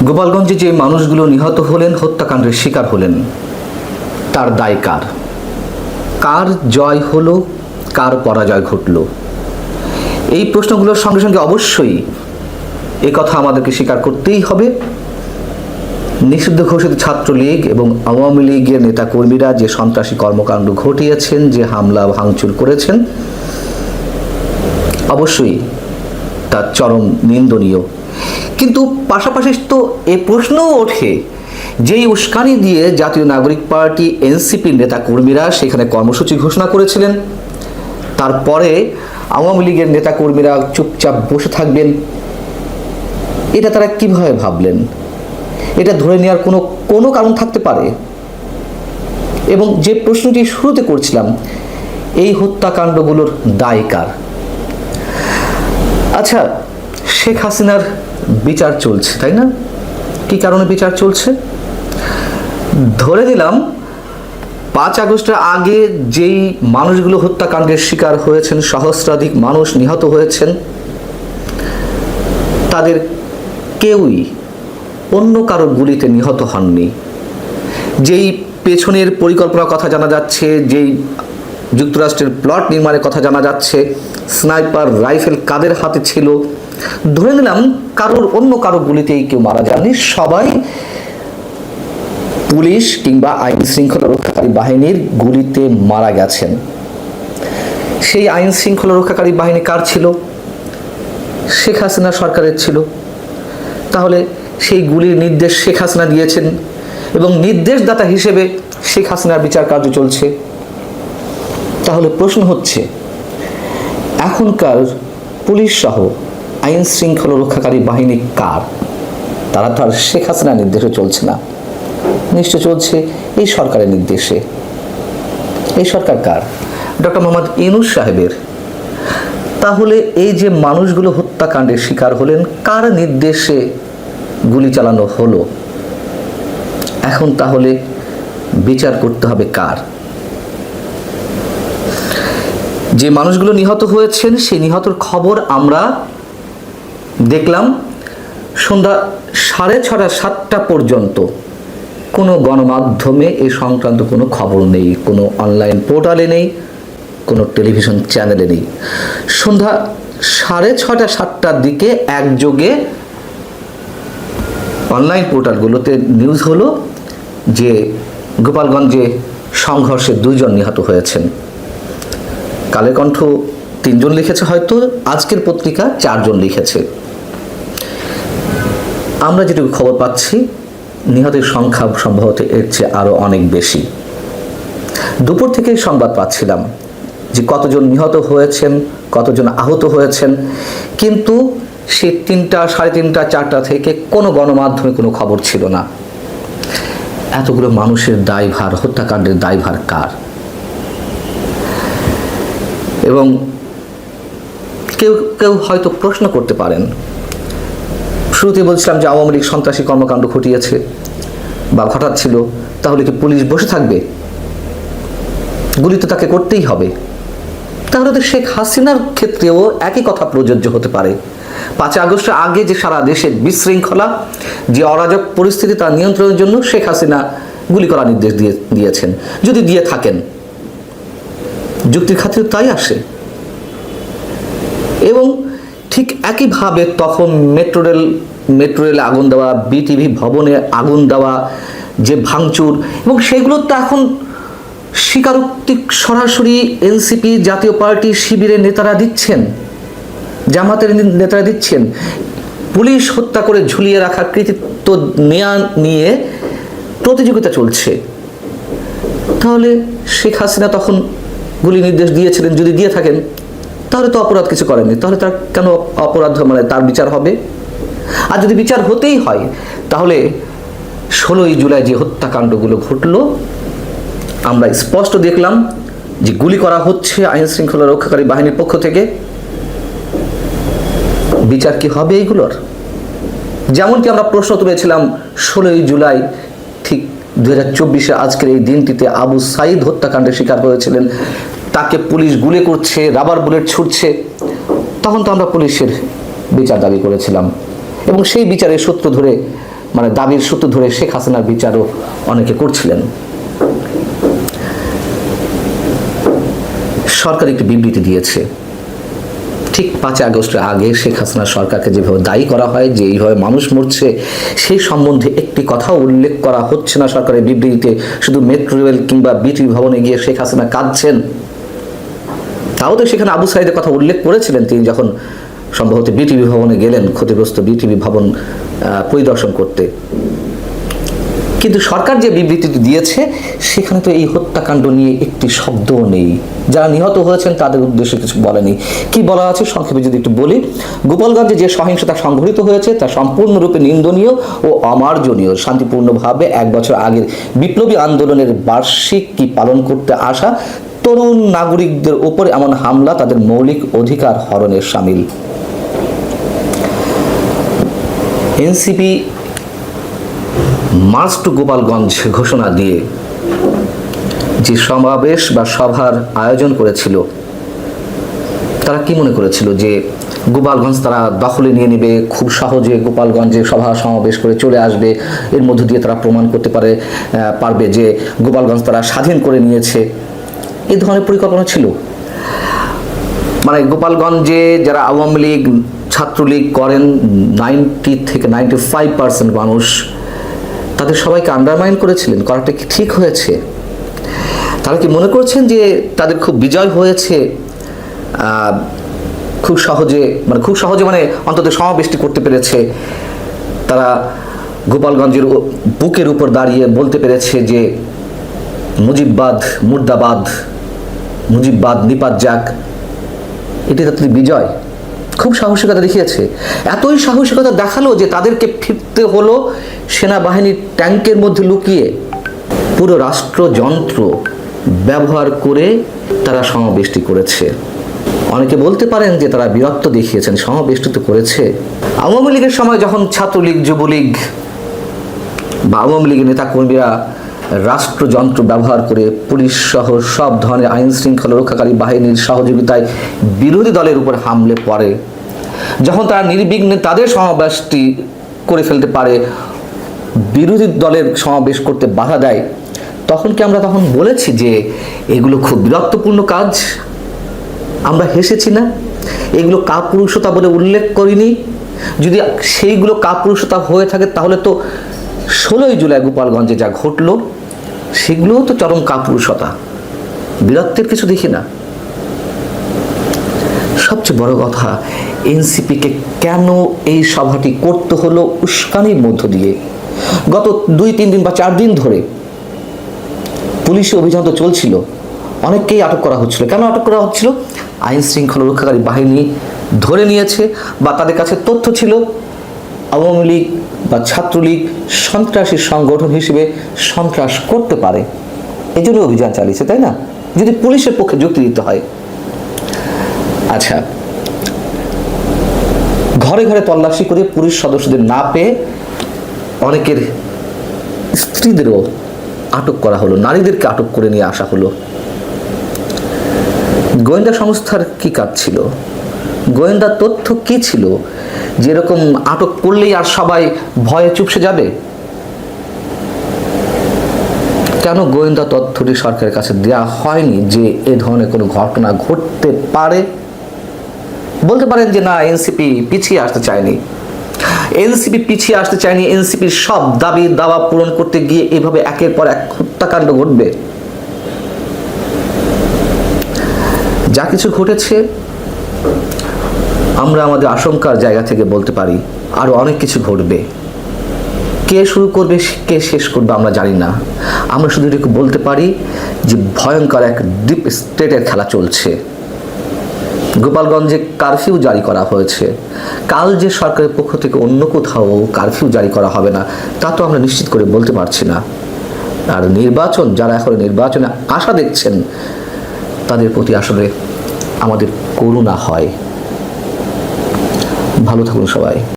গোপালগঞ্জে যে মানুষগুলো নিহত হলেন, হত্যাকাণ্ডের শিকার হলেন, তার দায় কার? কার জয় হলো, কার পরাজয় ঘটল? এই প্রশ্নগুলোর সঙ্গে সঙ্গে অবশ্যই এ কথা আমাদেরকে স্বীকার করতেই হবে, নিষিদ্ধ ঘোষিত ছাত্রলীগ এবং আওয়ামী লীগের নেতাকর্মীরা যে সন্ত্রাসী কর্মকাণ্ড ঘটিয়েছেন, যে হামলা ভাঙচুর করেছেন, অবশ্যই তা চরম নিন্দনীয়। কিন্তু পাশাপাশি তো এ প্রশ্নও ওঠে, যেই উস্কানি দিয়ে জাতীয় নাগরিক পার্টি এনসিপির নেতাকর্মীরা সেখানে কর্মসূচি ঘোষণা করেছিলেন, তারপরে আওয়ামী লীগের নেতাকর্মীরা চুপচাপ বসে থাকবেন, এটা তারা কিভাবে ভাবলেন? এটা ধরে নেওয়ার কোনো কারণ থাকতে পারে? এবং যে প্রশ্নটি শুরুতে করছিলাম, এই হত্যাকাণ্ডগুলোর দায় কার? আচ্ছা, শেখ হাসিনার বিচার চলছে, তাই না? কি কারণে বিচার চলছে? ধরে নিলাম 5 আগস্টের আগে যেই মানুষগুলো হত্যাকাণ্ডের শিকার হয়েছেন, সহস্রাধিক মানুষ নিহত হয়েছেন, তাদের কেউই অন্য কারো গুলিতে নিহত হননি। যেই পেছনের পরিকল্পনার কথা জানা যাচ্ছে, যেই যুক্তরাষ্ট্রের প্লট নির্মাণের কথা জানা যাচ্ছে, স্নাইপার রাইফেল কাদের হাতে ছিল, ধরে নিলাম অন্য কারো গুলিতেই কেউ মারা যাননি, সবাই পুলিশ কিংবা আইন শৃঙ্খলা রক্ষাকারী বাহিনীর গুলিতে মারা গেছেন। সেই আইন শৃঙ্খলা রক্ষাকারী বাহিনী কার ছিল? শেখ হাসিনা সরকারের ছিল। তাহলে সেই গুলির নির্দেশ শেখ হাসিনা দিয়েছেন এবং নির্দেশদাতা হিসেবে শেখ হাসিনার বিচার কার্য চলছে। তাহলে প্রশ্ন হচ্ছে, এখনকার পুলিশ সহ আইন শৃঙ্খলা রক্ষাকারী বাহিনী কার? তারা তো আর শেখ হাসিনার নির্দেশে চলছে না, নিশ্চয় চলছে এই সরকারের নির্দেশে। এই সরকার কার? ডক্টর মোহাম্মদ ইউনূস সাহেবের। তাহলে এই যে মানুষগুলো হত্যাকাণ্ডের শিকার হলেন, কার নির্দেশে গুলি চালানো হলো? এখন তাহলে বিচার করতে হবে কার? যে মানুষগুলো নিহত হয়েছেন, সেই নিহতর খবর আমরা দেখলাম সন্ধ্যা 6:30 7টা পর্যন্ত কোনো গণমাধ্যমে এ সংক্রান্ত কোনো খবর নেই, কোনো অনলাইন পোর্টালে নেই, কোনো টেলিভিশন চ্যানেলে নেই। সন্ধ্যা 6:30 7টার দিকে একযোগে অনলাইন পোর্টালগুলোতে নিউজ হলো যে গোপালগঞ্জে সংঘর্ষে 2 জন নিহত হয়েছেন। কালের কণ্ঠ 3 জন লিখেছে, হয়তো আজকের পত্রিকা 4 জন লিখেছে। আমরা যেটুকু খবর পাচ্ছি, নিহতের সংখ্যা সম্ভবত এর চেয়ে আরো অনেক বেশি। দুপুর থেকে সংবাদ পাচ্ছিলাম যে কতজন নিহত হয়েছেন, কতজন আহত হয়েছেন, কিন্তু সে 3টা, 3:30, 4টা থেকে কোনো গণমাধ্যমে কোনো খবর ছিল না। এতগুলো মানুষের দায়ভার, হত্যাকাণ্ডের দায়ভার কার? এবং কেউ কেউ হয়তো প্রশ্ন করতে পারেন, শুরুতে বলছিলাম যে আওয়ামী লীগ সন্ত্রাসী কর্মকাণ্ড ঘটিয়েছে বা ঘটাচ্ছিল, তাহলে কি পুলিশ বসে থাকবে? গুলি তো তাকে করতেই হবে। তাহলে তো শেখ হাসিনার ক্ষেত্রেও একই কথা প্রযোজ্য হতে পারে। 5 আগস্টের আগে যে সারা দেশের বিশৃঙ্খলা, যে অরাজক পরিস্থিতি, তার নিয়ন্ত্রণের জন্য শেখ হাসিনা গুলি করার নির্দেশ দিয়েছেন। যদি দিয়ে থাকেন, যুক্তির খাতিরে তাই আসে। এবং ঠিক একইভাবে তখন মেট্রো রেলে আগুন দেওয়া, বিটিভি ভবনে আগুন দেওয়া, যে ভাঙচুর, এবং সেগুলো তো এখন স্বীকারোক্তি সরাসরি এনসিপি, জাতীয় পার্টি, শিবিরের নেতারা দিচ্ছেন, জামাতের নেতারা দিচ্ছেন। পুলিশ হত্যা করে ঝুলিয়ে রাখার কৃতিত্ব নিয়ে প্রতিযোগিতা চলছে। তাহলে শেখ হাসিনা তখন গুলি নির্দেশ দিয়েছিলেন, যদি দিয়ে থাকেন, তাহলে তো অপরাধ কিছু করেননি, তাহলে তার কেন অপরাধ, মানে তার বিচার হবে? আর যদি বিচার হতেই হয়, তাহলে 16ই জুলাই যে হত্যাকাণ্ডগুলো ঘটলো, আমরা স্পষ্ট দেখলাম যে গুলি করা হচ্ছে আইন শৃঙ্খলা রক্ষাকারী বাহিনীর পক্ষ থেকে। বিচার কি হবে এইগুলোর? যেমনটি আমরা প্রশ্ন তুলেছিলাম 16ই জুলাই, ঠিক 2024-এ আজকের এই দিনটিতে আবু সাইদ হত্যাকাণ্ডের শিকার হয়েছিলেন, তাকে পুলিশ গুলি করছে, রাবার বুলেট ছুটছে, তখন তো আমরা পুলিশের বিচার দাবি করেছিলাম এবং সেই বিচারের সূত্র ধরে মানে দাবির সূত্র ধরে শেখ হাসিনার বিচারও অনেকে করছিলেন। সরকার একটি বিবৃতি দিয়েছে, ঠিক 5 আগস্টের আগে শেখ হাসিনা সরকারকে যেভাবে দায়ী করা হয় যে এইভাবে মানুষ মরছে, সেই সম্বন্ধে একটি কথাও উল্লেখ করা হচ্ছে না সরকারের বিবৃতিতে। শুধু মেট্রো রেল কিংবা বিটিভি ভবনে গিয়ে শেখ হাসিনা কাঁদছেন, তাও তো সেখানে আবু সাইদের কথা উল্লেখ করেছিলেন তিনি যখন সম্ভবত বিটিভি ভবনে গেলেন ক্ষতিগ্রস্ত বিটিভি ভবন পরিদর্শন করতে। কিন্তু সরকার যে বিবৃতিটি দিয়েছে সেখানে তো এই হত্যাকাণ্ড নিয়ে একটি শব্দও নেই, যারা নিহত হয়েছেন তাদের উদ্দেশ্যে কিছু বলেনি। কি বলা আছে সংক্ষেপে যদি একটু বলি, গোপালগঞ্জে যে সহিংসতা সংঘটিত হয়েছে তা সম্পূর্ণরূপে নিন্দনীয় ও অমার্জনীয়। শান্তিপূর্ণভাবে 1 বছর আগের বিপ্লবী আন্দোলনের বার্ষিকী পালন করতে আসা তরুণ নাগরিকদের উপর এমন হামলা তাদের মৌলিক অধিকার হরণের শামিল। এনসিপি মার্চ টু গোপালগঞ্জ ঘোষণা দিয়ে যে সমাবেশ বা সভার আয়োজন করেছিল, তারা কি মনে করেছিল যে গোপালগঞ্জ তারা দখলে নিয়ে নেবে, খুব সহজে গোপালগঞ্জে সভা সমাবেশ করে চলে আসবে, এর মধ্য দিয়ে তারা প্রমাণ করতে পারবে যে গোপালগঞ্জ তারা স্বাধীন করে নিয়েছে? এই ধরনের পরিকল্পনা ছিল? মানে গোপালগঞ্জে যারা আওয়ামী লীগ ছাত্রলীগ করেন 90 থেকে 95% মানুষ, তাদের সবাইকে আন্ডারমাইন করেছিলেন। করাটা কি ঠিক হয়েছে? তারা কি মনে করছেন যে তাদের খুব বিজয় হয়েছে, খুব সহজে মানে অন্তত সমাবেশটি করতে পেরেছে? তারা গোপালগঞ্জের বুকের উপর দাঁড়িয়ে বলতে পেরেছে যে মুজিববাদ মুর্দাবাদ, মুজিববাদ নিপাত যাক, এটি তাদের বিজয়? খুব সাহসিকতা দেখিয়েছে। এতই সাহসিকতা দেখালো যে তাদেরকে ফিরতে হলো সেনাবাহিনীর ট্যাঙ্কের মধ্যে লুকিয়ে। পুরো রাষ্ট্রযন্ত্র ব্যবহার করে তারা সমাবেশটি করেছে। অনেকে বলতে পারেন যে তারা বীরত্ব দেখিয়েছেন, সমাবেশটি তো করেছে। আওয়ামী লীগের সময় যখন ছাত্রলীগ যুবলীগ বা আওয়ামী লীগের নেতাকর্মীরা রাষ্ট্রযন্ত্র ব্যবহার করে পুলিশ সহ সব ধরনের আইন শৃঙ্খলা রক্ষাকারী বাহিনীর সহযোগিতায় বিরোধী দলের উপর হামলে পড়ে, যখন তারা নির্বিঘ্নে তাদের সমাবেশটি করে ফেলতে পারে, বিরোধী দলের সমাবেশ করতে বাধা দেয়, তখন কি আমরা তখন বলেছি যে এগুলো খুব বীরত্বপূর্ণ কাজ? আমরা হেসেছি না? এগুলো কাপুরুষতা বলে উল্লেখ করিনি? যদি সেইগুলো কাপুরুষতা হয়ে থাকে তাহলে তো 16ই জুলাই গোপালগঞ্জে যা ঘটলো সেগুলোও তো চরম কাপুরুষতা, বীরত্বের কিছু দেখি না। সবচেয়ে বড় কথা, এনসিপিকে কেন এই সভাটি করতে হলো উস্কানির মধ্য দিয়ে? গত 2-3 দিন বা 4 দিন ধরে পুলিশি অভিযান তো চলছিল, অনেককেই আটক করা হচ্ছিল। কেন আটক করা হচ্ছিল? আইন শৃঙ্খলা রক্ষাকারী বাহিনী ধরে নিয়েছে বা তাদের কাছে তথ্য ছিল আওয়ামী লীগ বা ছাত্রলীগ সন্ত্রাসী সংগঠন হিসেবে সন্ত্রাস করতে পারে, এই জন্য অভিযান চালিয়েছে, তাই না? যদি পুলিশের পক্ষে যুক্তি দিতে হয়। আচ্ছা, ঘরে ঘরে তল্লাশি করে পুলিশ সদস্যদের না পেয়ে অনেকের স্ত্রীদেরও আটক করা হলো, নারীদেরকে আটক করে নিয়ে আসা হলো। গোয়েন্দা সংস্থার কি কাজ ছিল? গোয়েন্দা তথ্য কি ছিল? যেরকম আটক করলেই আর সবাই ভয়ে চুপসে যাবে? কেন গোয়েন্দা তথ্যটি সরকারের কাছে দেওয়া হয়নি যে এ ধরনের কোনো ঘটনা ঘটতে পারে? বলতে পারেন যে না, এনসিপি পিছিয়ে আসতে চায়নি, এনসিপির সব দাবি দাওয়া পূরণ করতে গিয়ে এভাবে একের পর এক হত্যাকাণ্ড ঘটবে। যা কিছু ঘটেছে আমরা আমাদের আশঙ্কার জায়গা থেকে বলতে পারি আরো অনেক কিছু ঘটবে। কে শুরু করবে, কে শেষ করবে আমরা জানি না। আমরা শুধু এটুকু বলতে পারি যে ভয়ঙ্কর এক ডিপ স্টেটের খেলা চলছে। গোপালগঞ্জে কারফিউ জারি করা হয়েছে, কাল যে সরকারের পক্ষ থেকে অন্য কোথাও কারফিউ জারি করা হবে না তা তো আমরা নিশ্চিত করে বলতে পারছি না। আর নির্বাচন, যারা এখন নির্বাচনে আশা দেখছেন তাদের প্রতি আসলে আমাদের করুণা হয়। ভালো থাকুন সবাই।